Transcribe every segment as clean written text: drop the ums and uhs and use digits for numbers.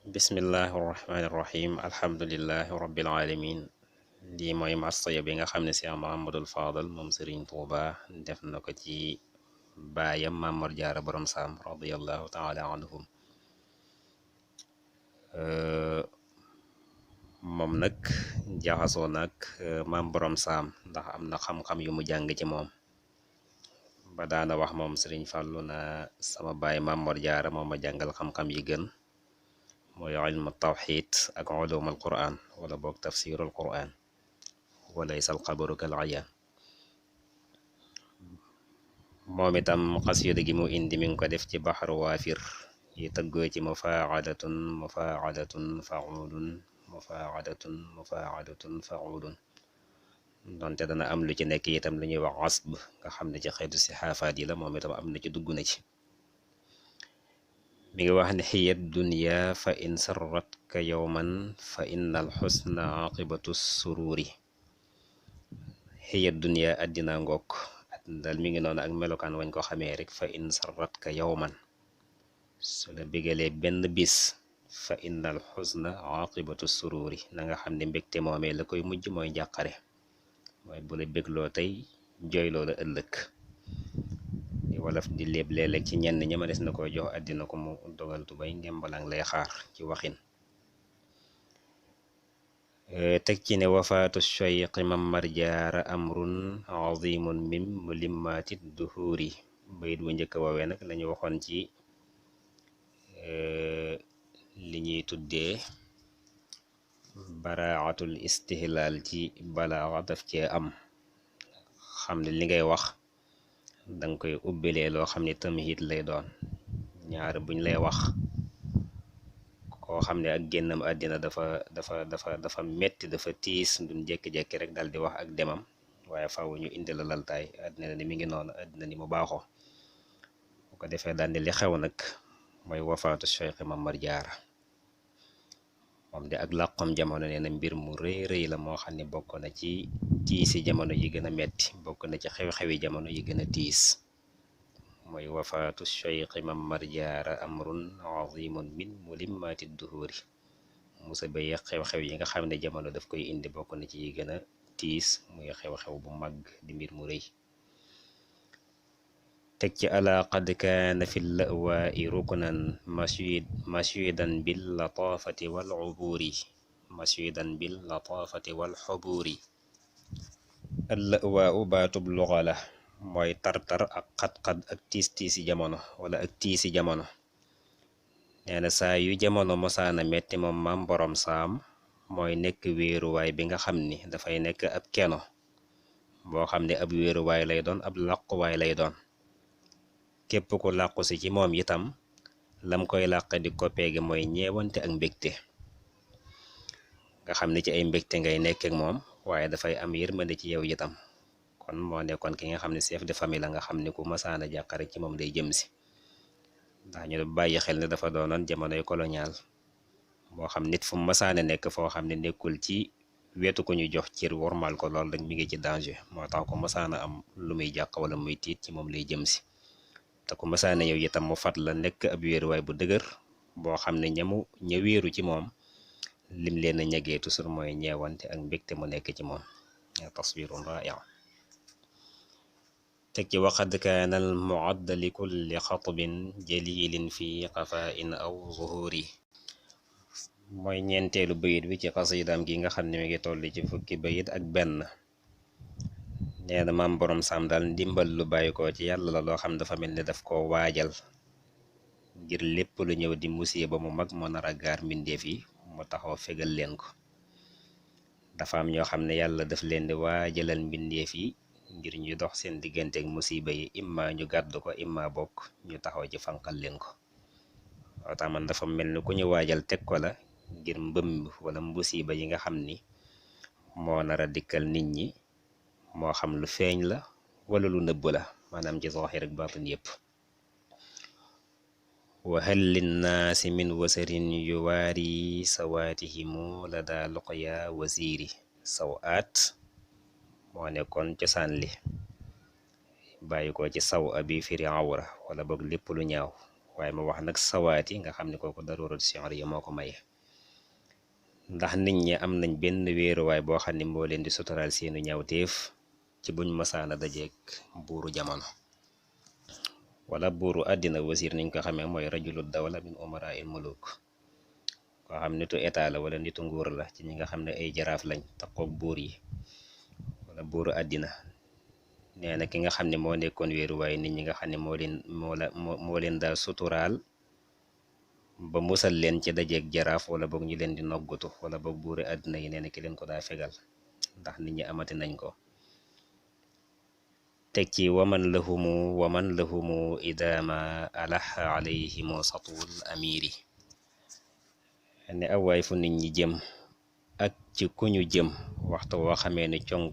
bismillahi irrahmani irrahim alhamdulilahi rabbil alamin lii mooy marsiya bi nga xam ne Cheikh Mouhamadul Fadal moom Sëriñ Tuuba def na ko ci baayam Maam Mor Jaara borom saam radiallahu taala anhum moom nag jaxasoo nag maam borom saam ndax am na xam-xam yu mu jàng ci moom ba daana wax moom Sëriñ Fàllu na sama baay Maam Mor Jaara moo ma jàngal xam-xam yi gën mooy ilmu tawxid ak ulum al quran wala boog tafsirul quran walaysa al xabaru kal ayaan moom itam xasida gi mu indi mi ngi ko def ci baxaru waafir yi tëggoo ci mufaacadatun mufaacadatun facuulun mufaacadatun mufaacadatun facuulun donte dana am lu ci nekk itam lu ñuy wax asb nga xam ne ci xeetu si xaafaat yi la moom itam am na ci dugg na ci mi ngi wax ne xiyat dunya fa in sarratka yowman fa inna al xusna aqibatu sururi xiyat dunya àddina ngook dal mi ngi noonu ak melokaan wañ ko xamee rek fa in sarratka yowman su la bégalee benn bis fa inna al xusna aqibatu sururi na nga xam ne mbégte moomee la koy mujj mooy njàqare mooy bu la bégloo tey jooyloo la ëllëg wolof di léeb léeg-léeg ci ñenn ña ma des na ko jox àddina ko mu dogal tubay ngembalang lay xaar ci waxin teg ci ne wafaatu choyqi Mamar Jaara amrun azimun min mulimmaati duhuri bayit bu njëkk woowee nag lañu waxoon ci li ñuy tuddee baraatul istihlaal ci balaaxa daf cee am xam ne li ngay wax danga koy ubbilee loo xam ne tamhid lay doon ñaar buñ lay wax koo xam ne ak génnam àddina dafa metti dafa tiis duñ jékki-jékki rek dal di wax ak demam waaye faaw ñu indi la laltaay àddina ni mi ngi noonu àddina ni mu baaxoo bu ko defee daal di li xew nag mooy wafaatu Cheikh Mamar Jaara moom de ak làqom jamono nee na mbir mu rëy rëy la moo xam ne bokk na ci tiisi jamono yi gën a metti bokk na ci xew-xewi jamono yi gën a tiis mooy wafaatu Cheikh Mamar Jaara amrun azimun min mulimmaati duhuri musa bay xew-xew yi nga xam ne jamono daf koy indi bokk na ci yi gën a tiis muy xew-xew bu mag di mbir mu rëy teg ci ala qad kaana fi lawaa'i ruknan masyidan bil lataafati wal ubuuri masyidan bil lataafati wal xubuuri al lawaa'u baatub luxa la mooy tartar ak xat-xat ak tiisi jamono wala ak tiisi jamono nee na saa yu jamono mosaana metti moom maam borom saam mooy nekk wéeruwaay bi nga xam ni dafay nekk ab keno boo xam ne ab wéeruwaay lay doon ab làquwaay lay doon képp ku làqu si ci moom itam lam koy làq di ko peege mooy ñeewante ak mbégte nga xam ne ci ay mbégte ngay nekk ak moom waaye dafay am yërmande ci yow itam kon moo nekkoon ki nga xam ne chef de famille la nga xam ne ku masaana jàq rek ci moom day jëm si ndax ñu bàyyi xel ne dafa doonoon jamonoy colonial moo xam nit fu mu masaane nekk foo xam ne nekkul ci wetu ko ñu jox cër wormal ko lool rek mi ngi ci danger moo tax ko masaana am lu muy jàq wala muy tiit ci moom lay jëm si te ku masaane yow itam mu fat la nekk ab wéeruwaay bu dëgër boo xam ne ña wéeru ci moom lim leen a ñagee toujours mooy ñeewante ak mbégte mu nekk ci moom taswirun raa'i teg ci waqad kaana al muadda li kulli xatbin jalilin fi qafain aw zuhuri mooy ñeenteelu bayit bi ci xasidaam gi nga xam ne mi ngi toll ci fukki bayit ak benn nee na maam borom saam daal ndimbal lu bàyyi ko ci yàlla la loo xam dafa mel ni daf ko waajal ngir lépp lu ñëw di musiba mu mag moo nar a gaar mbindeef yi mu taxaw fegal leen ko dafa am ñoo xam ne yàlla daf leen di waajalal mbindeef yi ngir ñu dox seen diggante ak musiba yi imma ñu gàddu ko imma bokk ñu taxaw ci fanqal leen ko moo tax man dafa mel ni ku ñu waajal teg ko la ngir mbëmb wala musiba yi nga xam ni moo nar a dikkal nit ñi moo xam lu feeñ la wala lu nëbb la maanaam ci zaahir ak baatin yépp wa hal linnaasi min wasarin yuwaari sawaatihimu la daa luqya wasiiri sawaat moo nekkoon cosaan li bàyyi ko ci saw abi firi awra wala boog lépp lu ñaaw waaye ma wax nag sawaati nga xam ne kooku darurat shi'riyya moo ko maye. ndax nit ñi am nañ benn wéeruwaay boo xam ne moo leen di suturaal seenu ñawteef ci buñ masaana dajeek buuru jamono wala buuru àddina. wasiir niñ ko xamee mooy rajulu dawla min umara il muluk, koo xam nitu état la wala nitu nguur la ci ñi nga xam ne ay jaraaf lañ taqoog buur yi wala buuru àddina. nee na ki nga xam ne moo nekkoon wéeruwaay nit ñi nga xam ne moo leen daa suturaal ba musal leen ci dajeeg jaraaf wala boog ñu leen di noggutu wala boog buuri àddina yi. nee na ki leen ko daa fegal ndax nit ñi amati nañ ko. teg ci waman lahumu idama alaha alayhimu satul amiri. ne awaay fu nit ñi jëm ak ci ku ñu jëm waxtu woo xamee ne cong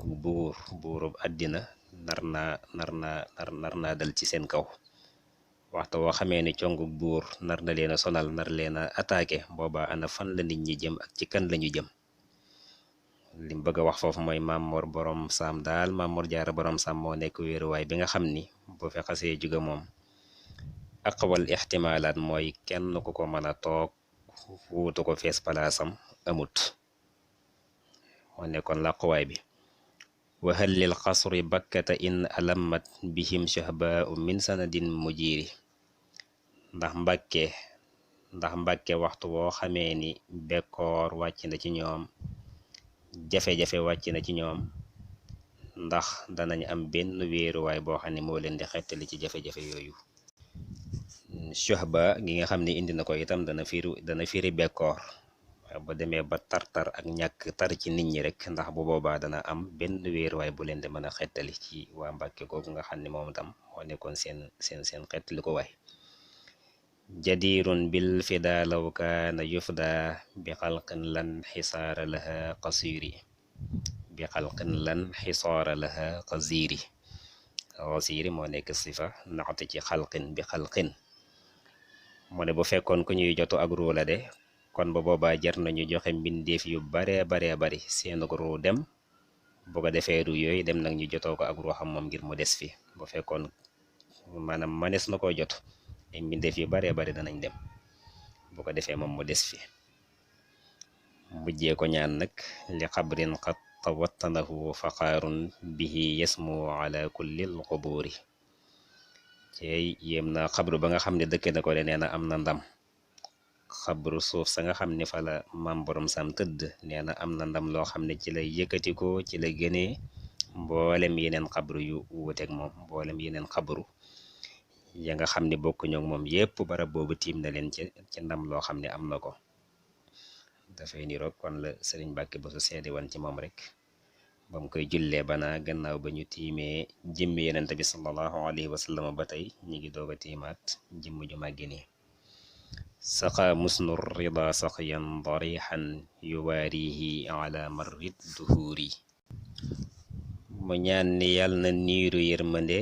buurub àddina nar naa dal ci seen kaw. waxtu woo xamee ni congug buur nar na leen a sonal nar leen a attaqué, booba ana fan la nit ñi jëm ak ci kan lañu jëm. lim bëgg a wax foofu mooy Maam Mor borom saam daal, Maam Mor Jaara borom saam moo nekk wéeruwaay bi nga xam ni bu fi xasee jóge moom aqwal ixtimaalaat mooy kenn ku ko mën a toog wuutu ko fees palaasam amut. moo nekkoon làquwaay bi. wahal lil xasri bakkata in alamat bihim shahbaau min sanadin mujiri. ndax mbàkke waxtu woo xamee ni bekkoor wàcc na ci ñoom, jafe-jafe wàcc na ci ñoom, ndax danañ am benn wéeruwaay boo xam ne moo leen di xettali ci jafe-jafe yooyu. shahba gi nga xam ne indi na ko itam dana firi bekkoor. ba demee ba tar ak ñàkk tar ci nit ñi rek, ndax bu boobaa dana am benn wéeruwaay bu leen di mën a xettali ci waa Mbàkke googu nga xam ne moom itam moo nekkoon seen xettali ko waay. jadirun bil fida law kaana yufda bi xalqin lan xisaara laha qasiri. qasiri moo nekk sifa naxte ci xalqin bi xalqin. mu ne bu fekkoon ku ñuy jotu ak ruu la de, kon ba boobaa jar nañu joxe mbindeef yu baree bari seenu ruu dem, bu ko defee ruu yooyu dem nag ñu jotoo ko ak ruuxam moom ngir mu des fi. bu fekkoon maanaam manees na koo jot, ay mbindeef yu baree bari danañ dem, bu ko defee moom mu des fi. mujjee ko ñaan nag li xabrin qad tawattanahu faqaarun bihi yasmu ala kullil qubuuri. cey yéem na xabru ba nga xam ne dëkk na ko de, nee na am na ndam. xabru suuf sa nga xam ne fa la Maam Borom Sam tëdd, nee na am na ndam loo xam ne ci lay yëkkatikoo, ci la gënee mboolem yeneen xabru yu wuuteeg moom. mboolem yeneen xabru ya nga xam ne bokk ñoog moom yépp barab boobu tiim na leen ci ndam loo xam ne am na ko. dafay niroog kon la Sëriñ Mbàkke ba su seede woon ci moom rek ba mu koy jullee bana gannaaw ba ñu tiimee jëmmi Yonent bi sallallahu alayhi wa sallam, ba tey ñi ngi doog a tiimaat jëmm ju màggi nii. saqa musnu rida saqyan darixan yuwaarihi ala marrit duhuuri. mu ñaan ni yàlla na niiru yërmande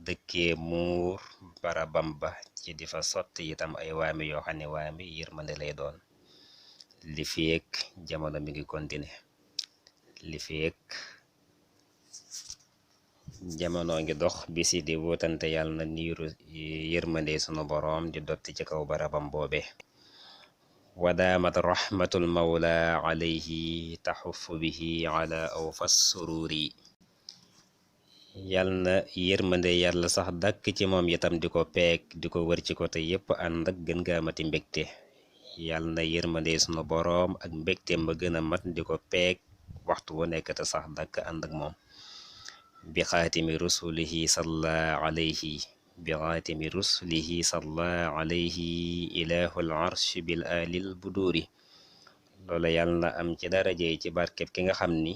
dëkkee muur barabam ba ci di fa sotti itam ay waami yoo xam ne waami yërmande lay doon li feek jamono mi ngi kontine. li feek jamono ngi dox bisi di wutante, yàlla na niiru yërmande sunu boroom di dotti ci kaw barabam boobe. wadaamat rahmatul mawla alayhi taxufu bihi ala awfas sururi. yàlla na yërmande yàlla sax dàkk ci moom itam di ko peek di ko wër ci ko te yépp ànd ak gën gaa mati mbégte. yàlla na yërmande sunu boroom ak mbégte ma gën a mat di ko peek waxtu wu nekk te sax dàkk ànd ak moom. bi xaatimi rusulihi salla alayhi ilahul arsh bil alil buduri. loola yàlla na am ci daraje ci barkeb ki nga xam ni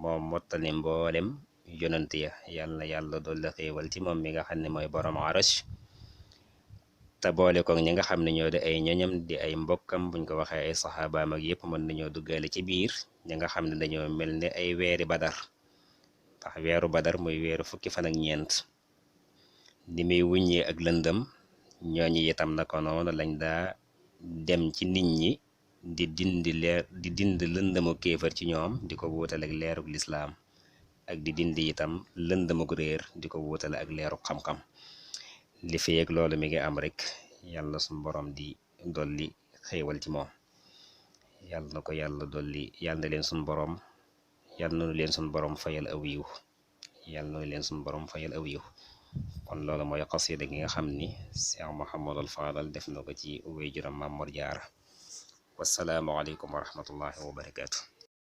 moom mottali mboolem yonent ya. yàlla na yàlla dolli xéewal ci moom mi nga xam ne mooy borom arash, te boole ko ñi nga xam ne ñoo di ay ñoñam di ay mbokkam. buñ ko waxee ay saxaabaam ak yépp mën nañoo duggaale ci biir ñi nga xam ne dañoo mel ni ay weeri badar. ndax weeru badar muy weeru fukki fan ak ñeent, ni muy wuññee ak lëndëm, ñooñu itam naka noonu lañ daa dem ci nit ñi di dindi lëndëmu kéefar ci ñoom di ko wuutale ak leeruk lislaam, ak di dindi itam lëndëmuk réer di ko wuutale ak leeruk xam-xam. li fi yeeg loolu mi ngi am rek, yàlla suñ borom di dolli xéewal ci moom. yàlla na ko yàlla dolli, yàlla na leen suñ borom, yàlla na leen suñ borom fayal aw yiw, yàlla na leen suñ borom fayal aw yiw. kon loolu mooy xasida gi nga xam ni Cheikh Mouhamadul Fadal def na ko ci waajuram Maam Mor Jaara. wassalaamu aleykum wa rahmatullahi wa barakaatu.